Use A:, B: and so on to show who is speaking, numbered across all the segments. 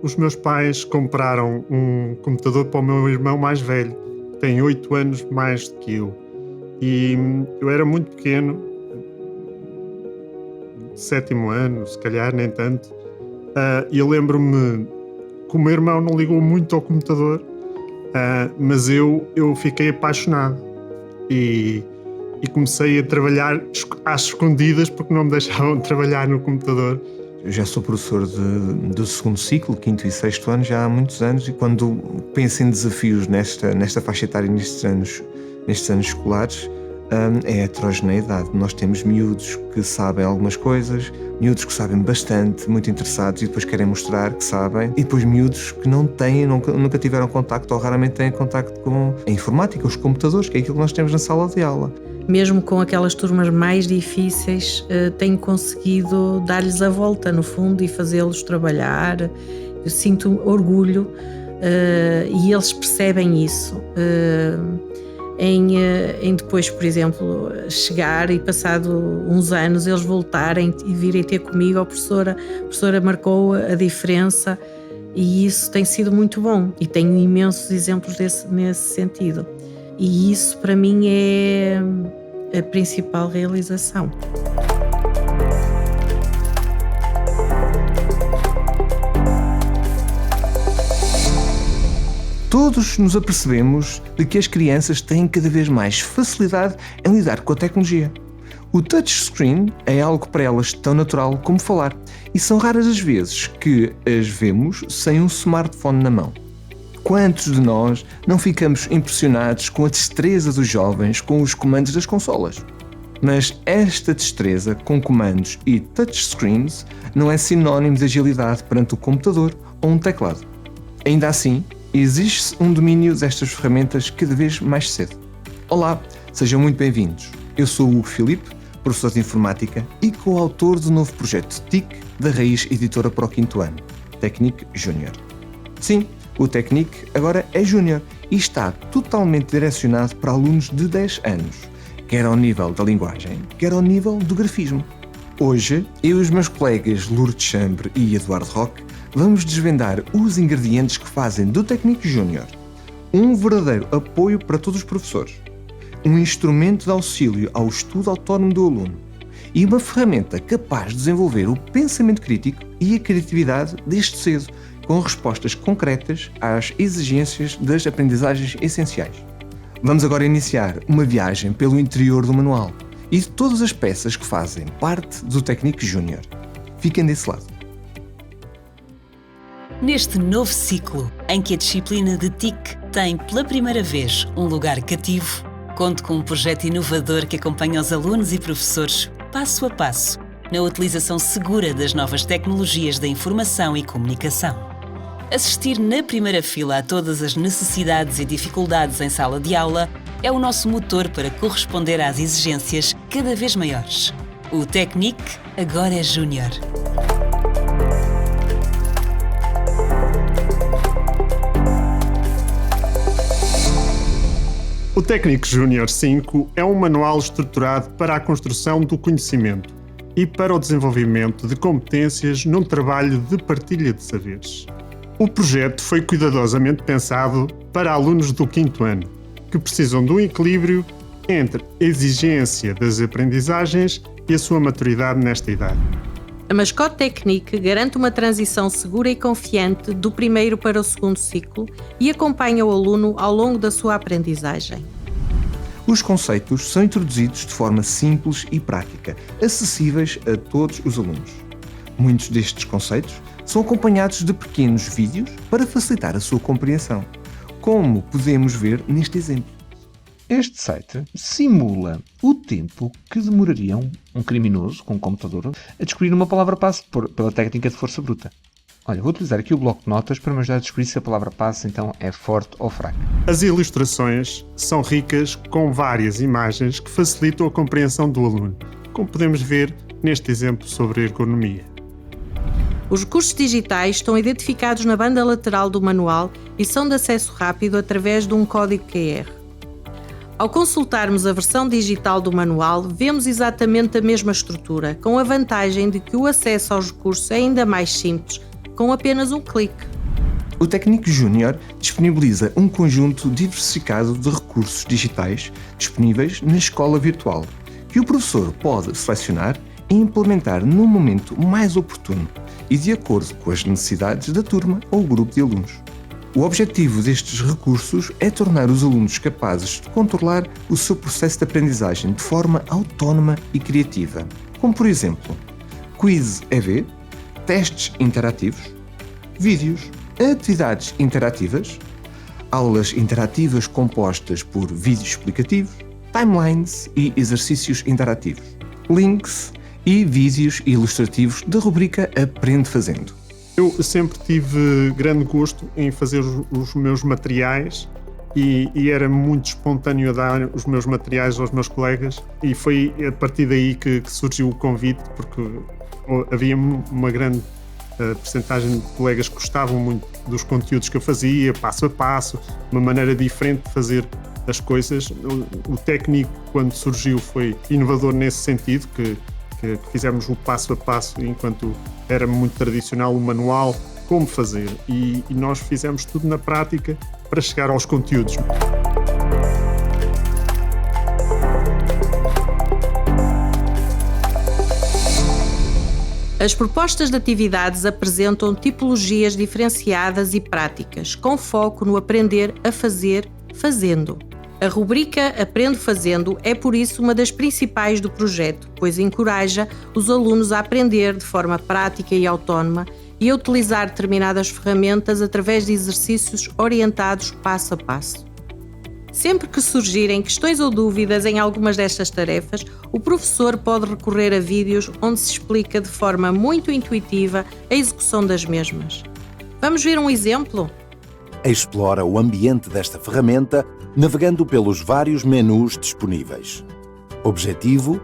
A: os meus pais compraram um computador para o meu irmão mais velho, que tem 8 anos mais do que eu. E eu era muito pequeno, 7º ano, se calhar, nem tanto. E eu lembro-me que o meu irmão não ligou muito ao computador, mas eu fiquei apaixonado e comecei a trabalhar às escondidas porque não me deixavam trabalhar no computador.
B: Eu já sou professor do segundo ciclo, 5º e 6º ano, já há muitos anos, e quando penso em desafios nesta faixa etária, nestes anos escolares, é a heterogeneidade. Nós temos miúdos que sabem algumas coisas, miúdos que sabem bastante, muito interessados e depois querem mostrar que sabem, e depois miúdos que não têm, nunca tiveram contacto ou raramente têm contacto com a informática, os computadores, que é aquilo que nós temos na sala de aula.
C: Mesmo com aquelas turmas mais difíceis, tenho conseguido dar-lhes a volta, no fundo, e fazê-los trabalhar. Eu sinto orgulho e eles percebem isso. Em depois, por exemplo, chegar e passado uns anos eles voltarem e virem ter comigo, a professora marcou a diferença, e isso tem sido muito bom e tenho imensos exemplos nesse sentido. E isso para mim é a principal realização.
B: Todos nos apercebemos de que as crianças têm cada vez mais facilidade em lidar com a tecnologia. O touchscreen é algo para elas tão natural como falar, e são raras as vezes que as vemos sem um smartphone na mão. Quantos de nós não ficamos impressionados com a destreza dos jovens com os comandos das consolas? Mas esta destreza com comandos e touchscreens não é sinónimo de agilidade perante o computador ou um teclado. Ainda assim, existe um domínio destas ferramentas cada vez mais cedo. Olá, sejam muito bem-vindos. Eu sou o Hugo Filipe, professor de Informática e coautor do novo projeto TIC da Raiz Editora para o 5º ano, Technic Junior. Sim, o Technic agora é Júnior e está totalmente direcionado para alunos de 10 anos, quer ao nível da linguagem, quer ao nível do grafismo. Hoje, eu e os meus colegas Lourdes Chambre e Eduardo Roque vamos desvendar os ingredientes que fazem do Technic Junior um verdadeiro apoio para todos os professores, um instrumento de auxílio ao estudo autónomo do aluno e uma ferramenta capaz de desenvolver o pensamento crítico e a criatividade desde cedo, com respostas concretas às exigências das aprendizagens essenciais. Vamos agora iniciar uma viagem pelo interior do manual e de todas as peças que fazem parte do Technic Junior. Fiquem desse lado.
D: Neste novo ciclo, em que a disciplina de TIC tem pela primeira vez um lugar cativo, conto com um projeto inovador que acompanha os alunos e professores passo a passo na utilização segura das novas tecnologias da informação e comunicação. Assistir na primeira fila a todas as necessidades e dificuldades em sala de aula é o nosso motor para corresponder às exigências cada vez maiores. O Technic agora é Júnior.
A: O Technic Junior 5 é um manual estruturado para a construção do conhecimento e para o desenvolvimento de competências num trabalho de partilha de saberes. O projeto foi cuidadosamente pensado para alunos do 5º ano, que precisam de um equilíbrio entre a exigência das aprendizagens e a sua maturidade nesta idade.
C: A Mascote Technic garante uma transição segura e confiante do primeiro para o segundo ciclo e acompanha o aluno ao longo da sua aprendizagem.
B: Os conceitos são introduzidos de forma simples e prática, acessíveis a todos os alunos. Muitos destes conceitos são acompanhados de pequenos vídeos para facilitar a sua compreensão, como podemos ver neste exemplo. Este site simula o tempo que demoraria um criminoso com um computador a descobrir uma palavra-passe pela técnica de força bruta. Olha, vou utilizar aqui o bloco de notas para me ajudar a descobrir se a palavra-passe então é forte ou fraca.
A: As ilustrações são ricas com várias imagens que facilitam a compreensão do aluno, como podemos ver neste exemplo sobre ergonomia.
C: Os recursos digitais estão identificados na banda lateral do manual e são de acesso rápido através de um código QR. Ao consultarmos a versão digital do manual, vemos exatamente a mesma estrutura, com a vantagem de que o acesso aos recursos é ainda mais simples, com apenas um clique.
B: O técnico júnior disponibiliza um conjunto diversificado de recursos digitais disponíveis na escola virtual, que o professor pode selecionar e implementar no momento mais oportuno e de acordo com as necessidades da turma ou grupo de alunos. O objetivo destes recursos é tornar os alunos capazes de controlar o seu processo de aprendizagem de forma autónoma e criativa, como por exemplo, quiz EV, testes interativos, vídeos, atividades interativas, aulas interativas compostas por vídeos explicativos, timelines e exercícios interativos, links e vídeos ilustrativos da rubrica Aprende Fazendo.
A: Eu sempre tive grande gosto em fazer os meus materiais e era muito espontâneo a dar os meus materiais aos meus colegas, e foi a partir daí que surgiu o convite, porque havia uma grande percentagem de colegas que gostavam muito dos conteúdos que eu fazia, passo a passo, uma maneira diferente de fazer as coisas. O técnico, quando surgiu, foi inovador nesse sentido, que fizemos o passo a passo, enquanto era muito tradicional o manual, como fazer, e nós fizemos tudo na prática para chegar aos conteúdos.
C: As propostas de atividades apresentam tipologias diferenciadas e práticas, com foco no aprender a fazer fazendo. A rubrica Aprende Fazendo é, por isso, uma das principais do projeto, pois encoraja os alunos a aprender de forma prática e autónoma e a utilizar determinadas ferramentas através de exercícios orientados passo a passo. Sempre que surgirem questões ou dúvidas em algumas destas tarefas, o professor pode recorrer a vídeos onde se explica de forma muito intuitiva a execução das mesmas. Vamos ver um exemplo?
E: Explora o ambiente desta ferramenta navegando pelos vários menus disponíveis. Objetivo,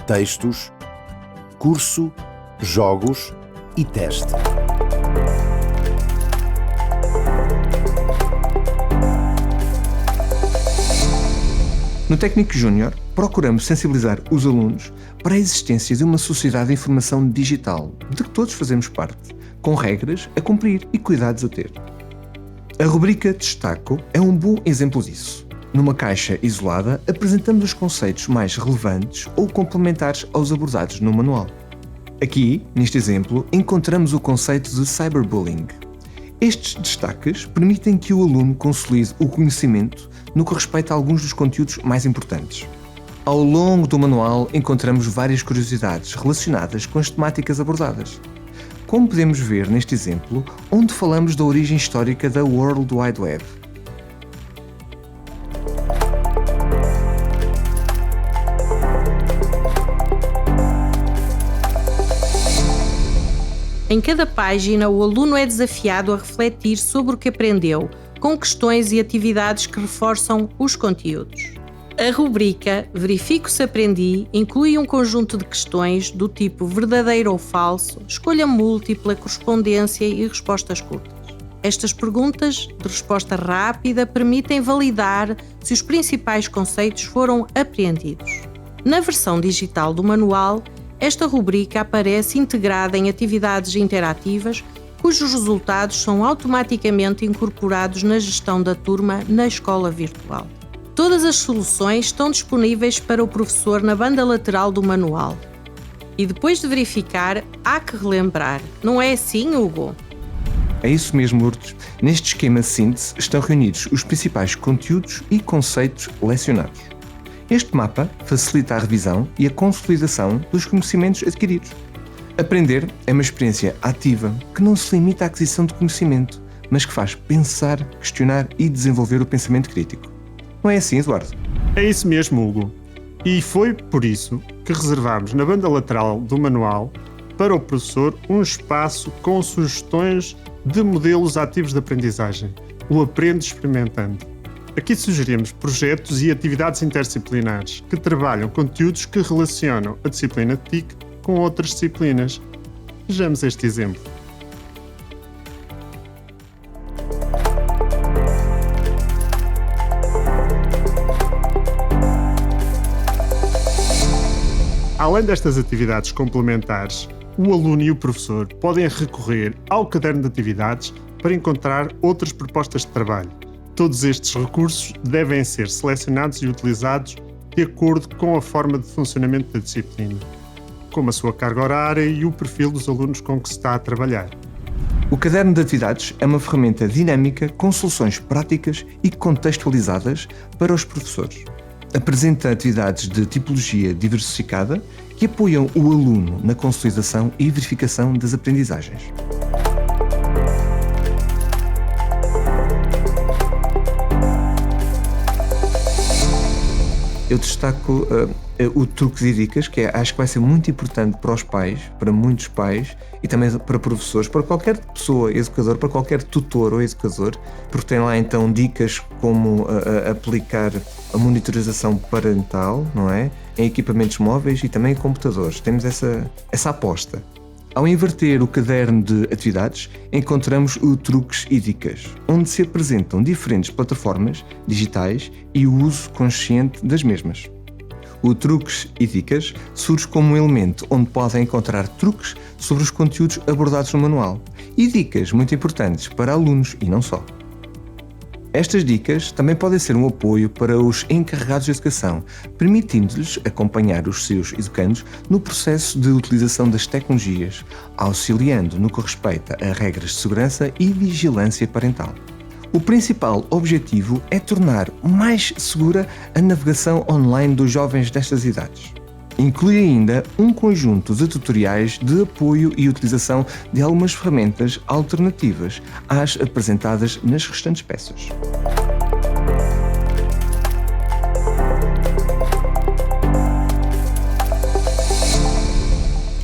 E: textos, curso, jogos e teste.
B: No Técnico Júnior, procuramos sensibilizar os alunos para a existência de uma sociedade de informação digital, de que todos fazemos parte, com regras a cumprir e cuidados a ter. A rubrica Destaco é um bom exemplo disso. Numa caixa isolada, apresentamos os conceitos mais relevantes ou complementares aos abordados no manual. Aqui, neste exemplo, encontramos o conceito de cyberbullying. Estes destaques permitem que o aluno consolide o conhecimento no que respeita a alguns dos conteúdos mais importantes. Ao longo do manual encontramos várias curiosidades relacionadas com as temáticas abordadas. Como podemos ver neste exemplo, onde falamos da origem histórica da World Wide Web.
C: Em cada página, o aluno é desafiado a refletir sobre o que aprendeu, com questões e atividades que reforçam os conteúdos. A rubrica Verifico se aprendi inclui um conjunto de questões do tipo verdadeiro ou falso, escolha múltipla, correspondência e respostas curtas. Estas perguntas de resposta rápida permitem validar se os principais conceitos foram apreendidos. Na versão digital do manual, esta rubrica aparece integrada em atividades interativas, cujos resultados são automaticamente incorporados na gestão da turma na escola virtual. Todas as soluções estão disponíveis para o professor na banda lateral do manual. E depois de verificar, há que relembrar. Não é assim, Hugo?
B: É isso mesmo, Lourdes. Neste esquema de síntese estão reunidos os principais conteúdos e conceitos lecionados. Este mapa facilita a revisão e a consolidação dos conhecimentos adquiridos. Aprender é uma experiência ativa que não se limita à aquisição de conhecimento, mas que faz pensar, questionar e desenvolver o pensamento crítico. Não é assim, Eduardo?
A: É isso mesmo, Hugo. E foi por isso que reservámos na banda lateral do manual para o professor um espaço com sugestões de modelos ativos de aprendizagem, o Aprende Experimentando. Aqui sugerimos projetos e atividades interdisciplinares que trabalham conteúdos que relacionam a disciplina TIC com outras disciplinas. Vejamos este exemplo. Além destas atividades complementares, o aluno e o professor podem recorrer ao caderno de atividades para encontrar outras propostas de trabalho. Todos estes recursos devem ser selecionados e utilizados de acordo com a forma de funcionamento da disciplina, como a sua carga horária e o perfil dos alunos com que se está a trabalhar.
B: O caderno de atividades é uma ferramenta dinâmica com soluções práticas e contextualizadas para os professores. Apresenta atividades de tipologia diversificada que apoiam o aluno na consolidação e verificação das aprendizagens. Eu destaco o truques e dicas, que acho que vai ser muito importante para os pais, para muitos pais e também para professores, para qualquer pessoa, educador, para qualquer tutor ou educador, porque tem lá então dicas como aplicar a monitorização parental, não é? Em equipamentos móveis e também em computadores. Temos essa aposta. Ao inverter o caderno de atividades, encontramos o truques e dicas, onde se apresentam diferentes plataformas digitais e o uso consciente das mesmas. O truques e dicas surge como um elemento onde podem encontrar truques sobre os conteúdos abordados no manual e dicas muito importantes para alunos e não só. Estas dicas também podem ser um apoio para os encarregados de educação, permitindo-lhes acompanhar os seus educandos no processo de utilização das tecnologias, auxiliando no que respeita a regras de segurança e vigilância parental. O principal objetivo é tornar mais segura a navegação online dos jovens destas idades. Inclui ainda um conjunto de tutoriais de apoio e utilização de algumas ferramentas alternativas às apresentadas nas restantes peças.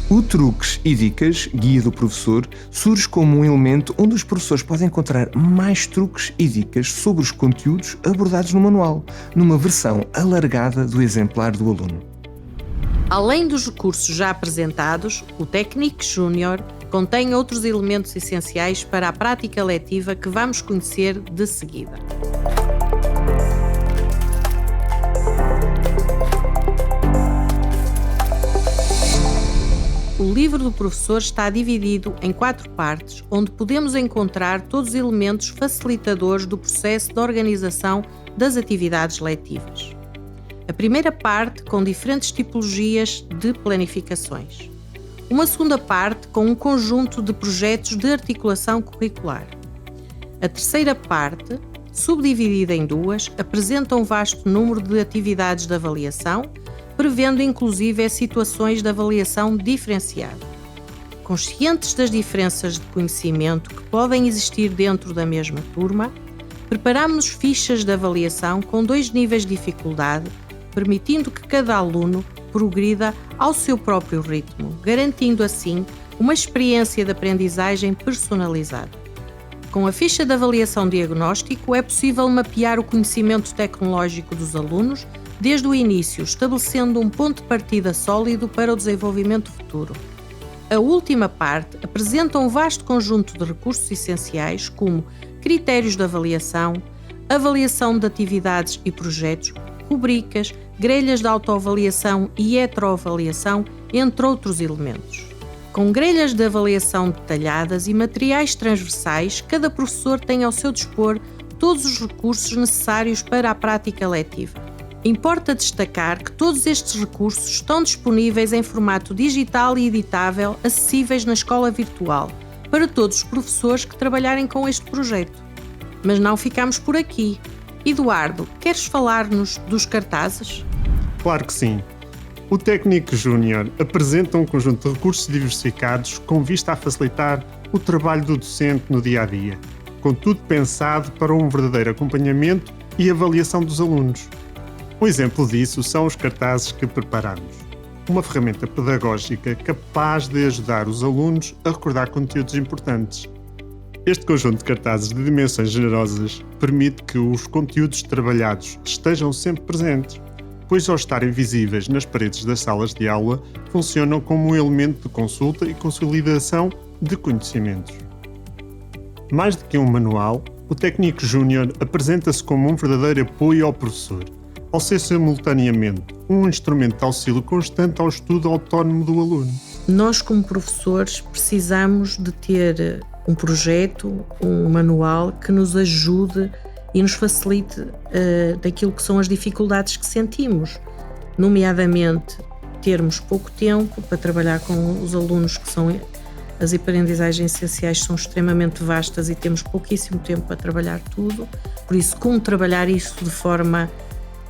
B: O Truques e Dicas, Guia do Professor, surge como um elemento onde os professores podem encontrar mais truques e dicas sobre os conteúdos abordados no manual, numa versão alargada do exemplar do aluno.
C: Além dos recursos já apresentados, o Technic Junior contém outros elementos essenciais para a prática letiva que vamos conhecer de seguida. O livro do professor está dividido em 4 partes, onde podemos encontrar todos os elementos facilitadores do processo de organização das atividades letivas. A primeira parte com diferentes tipologias de planificações. Uma segunda parte com um conjunto de projetos de articulação curricular. A terceira parte, subdividida em 2, apresenta um vasto número de atividades de avaliação, prevendo inclusive situações de avaliação diferenciada. Conscientes das diferenças de conhecimento que podem existir dentro da mesma turma, preparamos fichas de avaliação com 2 níveis de dificuldade, permitindo que cada aluno progrida ao seu próprio ritmo, garantindo assim uma experiência de aprendizagem personalizada. Com a ficha de avaliação diagnóstico é possível mapear o conhecimento tecnológico dos alunos desde o início, estabelecendo um ponto de partida sólido para o desenvolvimento futuro. A última parte apresenta um vasto conjunto de recursos essenciais como critérios de avaliação, avaliação de atividades e projetos, rubricas, grelhas de autoavaliação e heteroavaliação, entre outros elementos. Com grelhas de avaliação detalhadas e materiais transversais, cada professor tem ao seu dispor todos os recursos necessários para a prática letiva. Importa destacar que todos estes recursos estão disponíveis em formato digital e editável, acessíveis na escola virtual, para todos os professores que trabalharem com este projeto. Mas não ficamos por aqui. Eduardo, queres falar-nos dos cartazes?
A: Claro que sim. O Technic Junior apresenta um conjunto de recursos diversificados com vista a facilitar o trabalho do docente no dia-a-dia, com tudo pensado para um verdadeiro acompanhamento e avaliação dos alunos. Um exemplo disso são os cartazes que preparamos. Uma ferramenta pedagógica capaz de ajudar os alunos a recordar conteúdos importantes. Este conjunto de cartazes de dimensões generosas permite que os conteúdos trabalhados estejam sempre presentes, pois ao estarem visíveis nas paredes das salas de aula, funcionam como um elemento de consulta e consolidação de conhecimentos. Mais do que um manual, o Technic Junior apresenta-se como um verdadeiro apoio ao professor, ao ser simultaneamente um instrumento de auxílio constante ao estudo autónomo do aluno.
C: Nós, como professores, precisamos de ter um projeto, um manual que nos ajude e nos facilite daquilo que são as dificuldades que sentimos, nomeadamente termos pouco tempo para trabalhar com os alunos, que são as aprendizagens essenciais são extremamente vastas e temos pouquíssimo tempo para trabalhar tudo, por isso como trabalhar isso de forma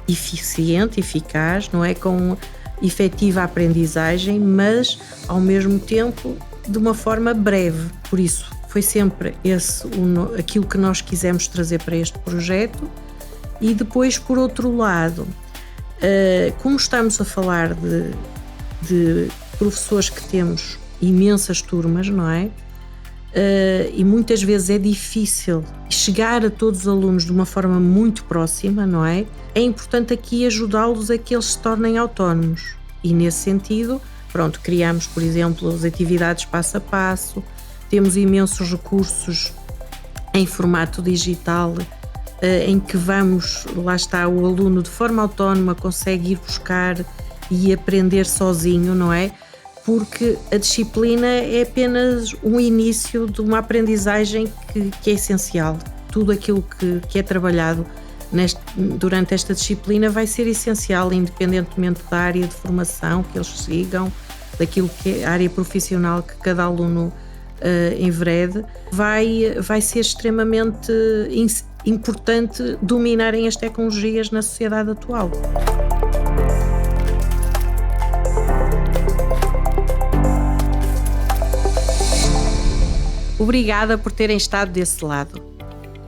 C: eficiente, eficaz, não é, com efetiva aprendizagem, mas ao mesmo tempo de uma forma breve. Por isso foi sempre aquilo que nós quisemos trazer para este projeto. E depois, por outro lado, como estamos a falar de professores que temos imensas turmas, não é? E muitas vezes é difícil chegar a todos os alunos de uma forma muito próxima, não é? É importante aqui ajudá-los a que eles se tornem autónomos. E nesse sentido, criamos, por exemplo, as atividades passo a passo, temos imensos recursos em formato digital, em que lá está, o aluno de forma autónoma consegue ir buscar e aprender sozinho, não é? Porque a disciplina é apenas um início de uma aprendizagem que é essencial. Tudo aquilo que é trabalhado durante esta disciplina vai ser essencial, independentemente da área de formação que eles sigam, daquilo que é a área profissional que cada aluno enverede, vai ser extremamente importante dominarem as tecnologias na sociedade atual. Obrigada por terem estado desse lado.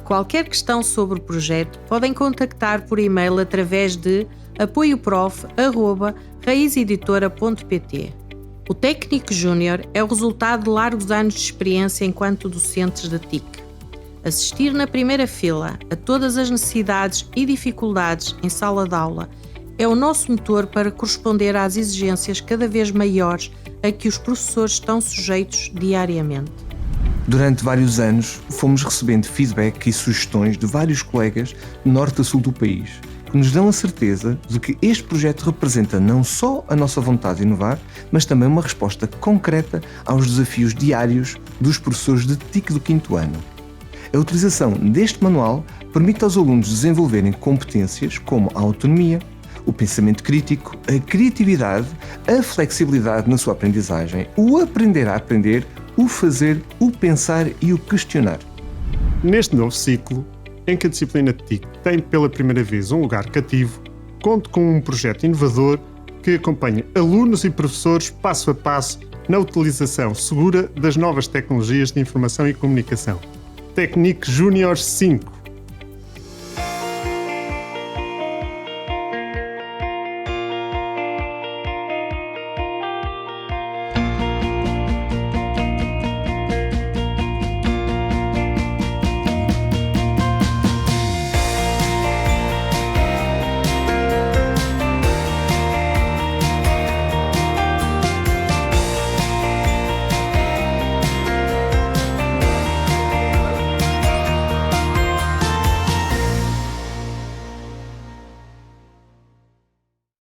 C: Qualquer questão sobre o projeto podem contactar por e-mail através de apoioprof@raizeditora.pt. O técnico júnior é o resultado de largos anos de experiência enquanto docentes da TIC. Assistir na primeira fila a todas as necessidades e dificuldades em sala de aula é o nosso motor para corresponder às exigências cada vez maiores a que os professores estão sujeitos diariamente.
B: Durante vários anos, fomos recebendo feedback e sugestões de vários colegas de norte a sul do país, que nos dão a certeza de que este projeto representa não só a nossa vontade de inovar, mas também uma resposta concreta aos desafios diários dos professores de TIC do 5º ano. A utilização deste manual permite aos alunos desenvolverem competências como a autonomia, o pensamento crítico, a criatividade, a flexibilidade na sua aprendizagem, o aprender a aprender, o fazer, o pensar e o questionar.
A: Neste novo ciclo, em que a disciplina TIC tem pela primeira vez um lugar cativo, conto com um projeto inovador que acompanha alunos e professores passo a passo na utilização segura das novas tecnologias de informação e comunicação. Technic Junior 5.